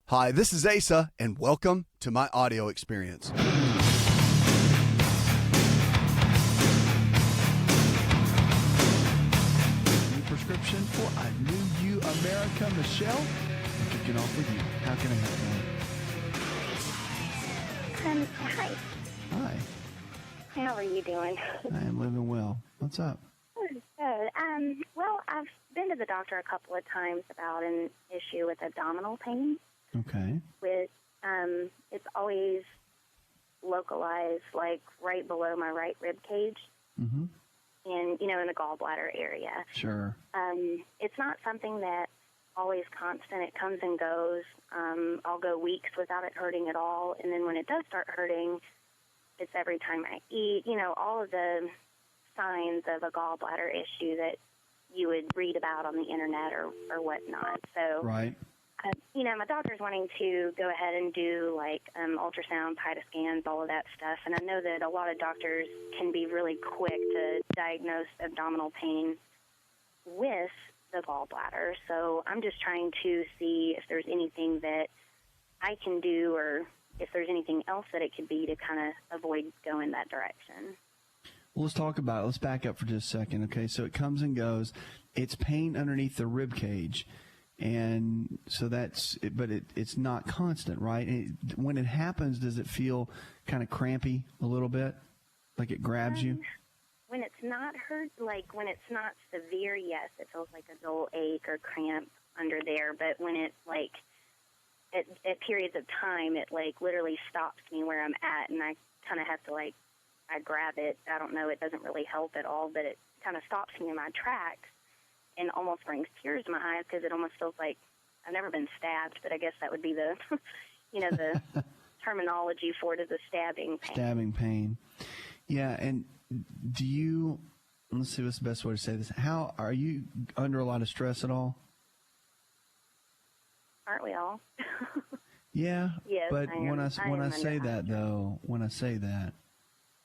Hi, this is Asa, and welcome to my audio experience. New prescription for I Knew You America. Michelle, I'm kicking off with you. How can I help you? Hi. Hi, How are you doing? I am living well. What's up? Good. Well, I've been to the doctor a couple of times about an issue with abdominal pain. Okay. It's always localized, like right below my right rib cage, Mm-hmm. and in the gallbladder area. Sure. It's not something that's always constant. It comes and goes. I'll go weeks without it hurting at all, and then when it does start hurting, it's every time I eat. All of the signs of a gallbladder issue that you would read about on the internet or whatnot. So, Right. My doctor's wanting to go ahead and do like ultrasound, PITA scans, all of that stuff. And I know that a lot of doctors can be really quick to diagnose abdominal pain with the gallbladder. So I'm just trying to see if there's anything that I can do or if there's anything else that it could be to kind of avoid going that direction. Well, let's talk about it. Let's back up for just a second, okay? So it comes and goes. It's pain underneath the rib cage. And so it's not constant, right? When it happens, does it feel kind of crampy a little bit, like it grabs you? When it's not hurt, like when it's not severe, yes, it feels like a dull ache or cramp under there. But when it at periods of time, it like literally stops me where I'm at, and I kind of have to I grab it. I don't know, it doesn't really help at all, but it kind of stops me in my tracks. And almost brings tears to my eyes because it almost feels like I've never been stabbed, but I guess that would be the, the terminology for it is a stabbing pain. Stabbing pain. Yeah, and let's see what's the best way to say this. How are you under a lot of stress at all? Aren't we all? Yeah, yes, but when I say that,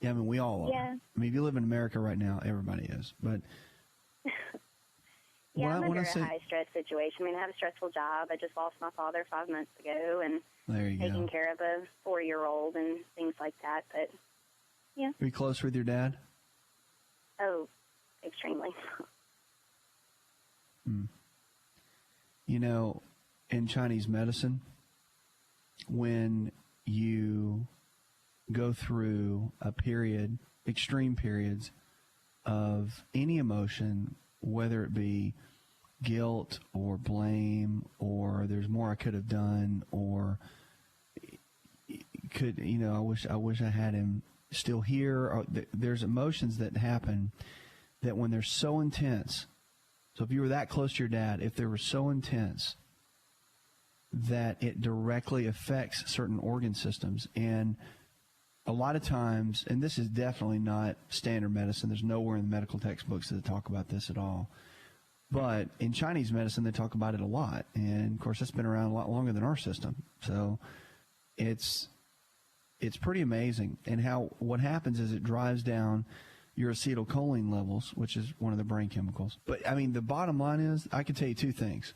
yeah, I mean, we all are. Yeah. I mean, if you live in America right now, everybody is, but... Yeah, I'm under a high-stress situation. I mean, I have a stressful job. I just lost my father 5 months ago, and taking care of a 4-year-old and things like that. But, yeah. Are you close with your dad? Oh, extremely. In Chinese medicine, when you go through extreme periods of any emotion, whether it be guilt or blame or there's more I could have done or I wish I had him still here, or there's emotions that happen that when they're so intense. So if you were that close to your dad, if they were so intense that it directly affects certain organ systems, and a lot of times, and this is definitely not standard medicine, there's nowhere in the medical textbooks that talk about this at all, but in Chinese medicine they talk about it a lot, and of course that's been around a lot longer than our system. So it's pretty amazing. And what happens is it drives down your acetylcholine levels, which is one of the brain chemicals. But I mean, the bottom line is, I can tell you two things.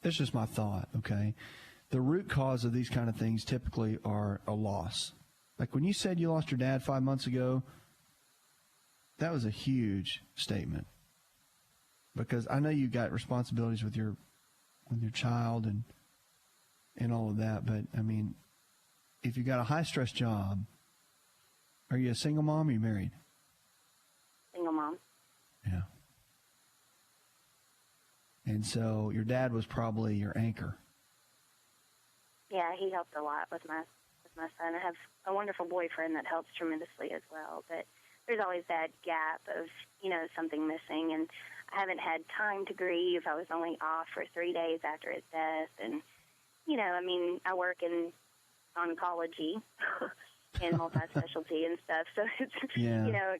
That's just my thought, okay? The root cause of these kind of things typically are a loss. Like when you said you lost your dad 5 months ago, that was a huge statement. Because I know you got responsibilities with your child and all of that, but I mean, if you got a high-stress job, are you a single mom or are you married? Single mom. Yeah. And so your dad was probably your anchor. Yeah, he helped a lot with my son. I have a wonderful boyfriend that helps tremendously as well, but there's always that gap of, something missing, and I haven't had time to grieve. I was only off for 3 days after his death, and, I work in oncology and multi-specialty and stuff, so it's,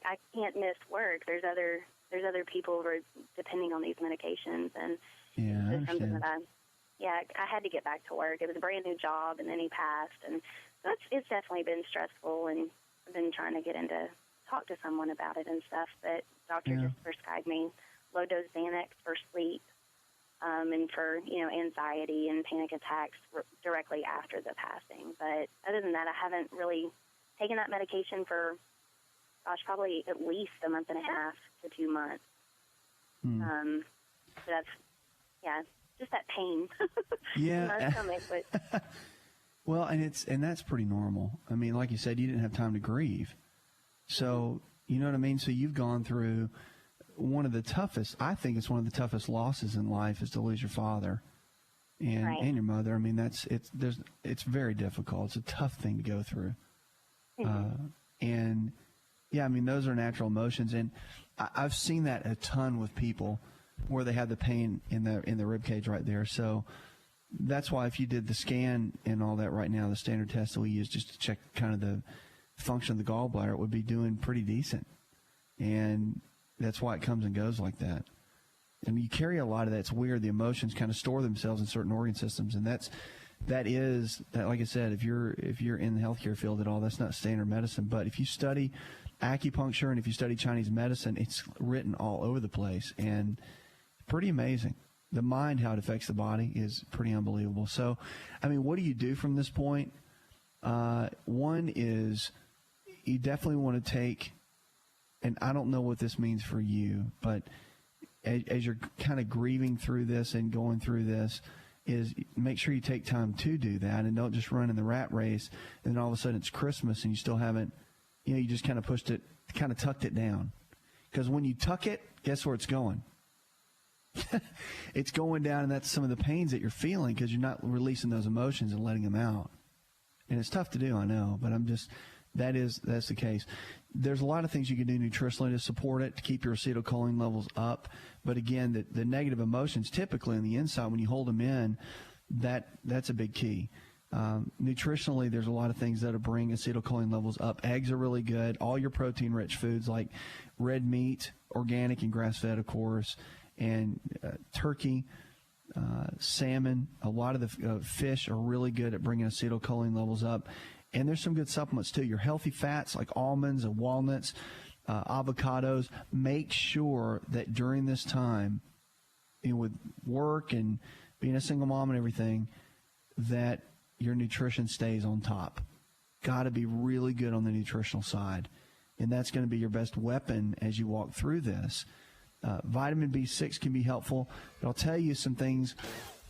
I can't miss work. There's other people who are depending on these medications, and it's something that I had to get back to work. It was a brand new job, and then he passed, and so it's definitely been stressful, and I've been trying to get into talk to someone about it and stuff, but doctor just prescribed me low-dose Xanax for sleep, and for, anxiety and panic attacks directly after the passing. But other than that, I haven't really taken that medication for, probably at least a month and a half to 2 months. So that's, just that pain in my stomach. But well, and that's pretty normal. I mean, like you said, you didn't have time to grieve. So, you know what I mean? So you've gone through one of the toughest, I think it's one of the toughest losses in life is to lose your father and your mother. I mean, it's very difficult. It's a tough thing to go through. And I mean, those are natural emotions. And I've seen that a ton with people where they have the pain in the rib cage right there. So that's why if you did the scan and all that right now, the standard test that we use just to check kind of the function of the gallbladder, it would be doing pretty decent. And that's why it comes and goes like that. And you carry a lot of that. It's weird. The emotions kind of store themselves in certain organ systems. And that like I said, if you're in the healthcare field at all, that's not standard medicine. But if you study acupuncture and if you study Chinese medicine, it's written all over the place and pretty amazing. The mind, how it affects the body is pretty unbelievable. So, I mean, what do you do from this point? One is you definitely want to take, and I don't know what this means for you, but as you're kind of grieving through this and going through this, is make sure you take time to do that and don't just run in the rat race and then all of a sudden it's Christmas and you still haven't, you just kind of pushed it, kind of tucked it down. Because when you tuck it, guess where it's going? It's going down, and that's some of the pains that you're feeling because you're not releasing those emotions and letting them out. And it's tough to do, I know, but that's the case. There's a lot of things you can do nutritionally to support it, to keep your acetylcholine levels up. But again, the negative emotions typically on the inside, when you hold them in, that's a big key. Nutritionally, there's a lot of things that bring acetylcholine levels up. Eggs are really good. All your protein-rich foods like red meat, organic and grass-fed, of course, and turkey, salmon. A lot of the fish are really good at bringing acetylcholine levels up. And there's some good supplements, too. Your healthy fats like almonds and walnuts, avocados. Make sure that during this time, with work and being a single mom and everything, that your nutrition stays on top. Got to be really good on the nutritional side. And that's going to be your best weapon as you walk through this. Vitamin B6 can be helpful. But I'll tell you some things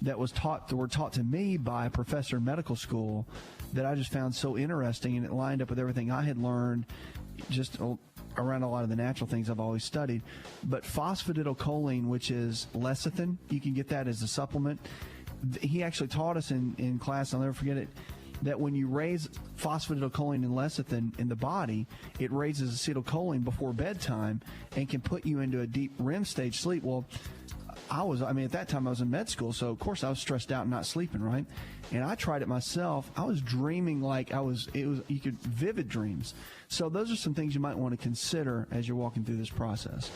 that were taught to me by a professor in medical school that I just found so interesting, and it lined up with everything I had learned just around a lot of the natural things I've always studied. But phosphatidylcholine, which is lecithin, you can get that as a supplement. He actually taught us in class, I'll never forget it, that when you raise phosphatidylcholine and lecithin in the body, it raises acetylcholine before bedtime and can put you into a deep REM stage sleep. Well, at that time I was in med school, so of course I was stressed out and not sleeping, right? And I tried it myself. I was dreaming like vivid dreams. So those are some things you might want to consider as you're walking through this process.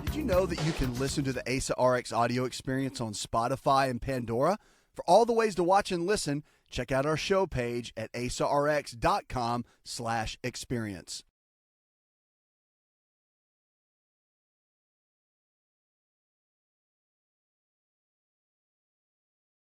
Did you know that you can listen to the ASA RX audio experience on Spotify and Pandora? For all the ways to watch and listen, check out our show page at asarx.com/experience.